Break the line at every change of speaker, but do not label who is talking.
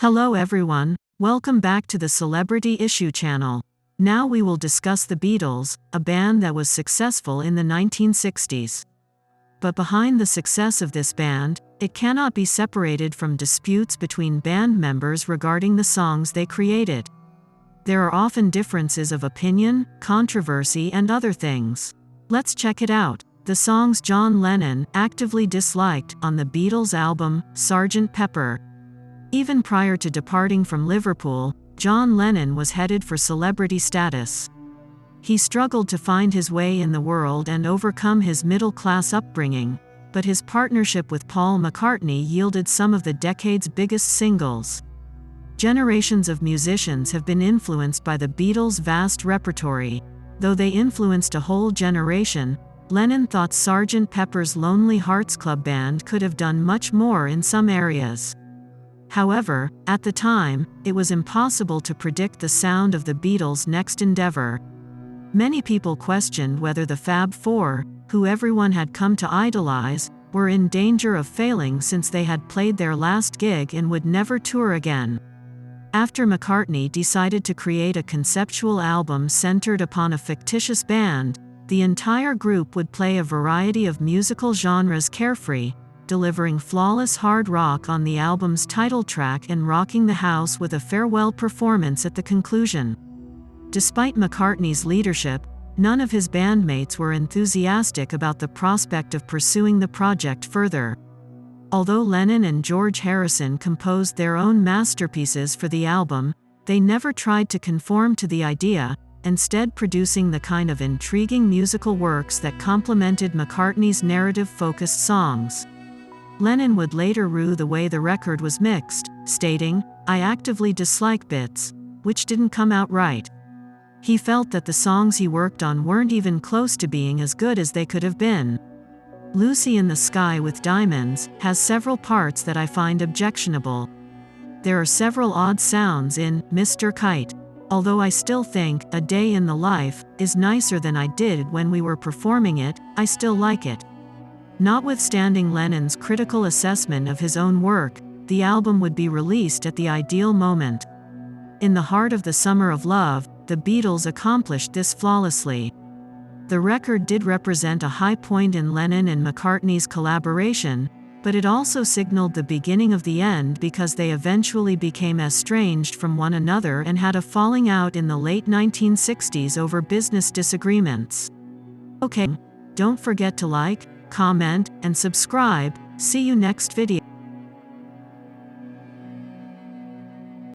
Hello everyone, welcome back to the Celebrity Issue channel. Now we will discuss the Beatles, a band that was successful in the 1960s. But behind the success of this band, it cannot be separated from disputes between band members regarding the songs they created. There are often differences of opinion, controversy and other things. Let's check it out. The songs John Lennon actively disliked on the Beatles album, Sgt Pepper. Even prior to departing from Liverpool, John Lennon was headed for celebrity status. He struggled to find his way in the world and overcome his middle-class upbringing, but his partnership with Paul McCartney yielded some of the decade's biggest singles. Generations of musicians have been influenced by the Beatles' vast repertoire. Though they influenced a whole generation, Lennon thought Sgt Pepper's Lonely Hearts Club Band could have done much more in some areas. However, at the time, it was impossible to predict the sound of the Beatles' next endeavor. Many people questioned whether the Fab Four, who everyone had come to idolize, were in danger of failing since they had played their last gig and would never tour again. After McCartney decided to create a conceptual album centered upon a fictitious band, the entire group would play a variety of musical genres carefree, delivering flawless hard rock on the album's title track and rocking the house with a farewell performance at the conclusion. Despite McCartney's leadership, none of his bandmates were enthusiastic about the prospect of pursuing the project further. Although Lennon and George Harrison composed their own masterpieces for the album, they never tried to conform to the idea, instead producing the kind of intriguing musical works that complemented McCartney's narrative-focused songs. Lennon would later rue the way the record was mixed, stating, "I actively dislike bits, which didn't come out right." He felt that the songs he worked on weren't even close to being as good as they could have been. Lucy in the Sky with Diamonds has several parts that I find objectionable. There are several odd sounds in Mr. Kite. Although I still think A Day in the Life is nicer than I did when we were performing it, I still like it. Notwithstanding Lennon's critical assessment of his own work, the album would be released at the ideal moment. In the heart of the summer of love, the Beatles accomplished this flawlessly. The record did represent a high point in Lennon and McCartney's collaboration, but it also signaled the beginning of the end because they eventually became estranged from one another and had a falling out in the late 1960s over business disagreements. Okay, don't forget to like, comment, and subscribe. See you next video.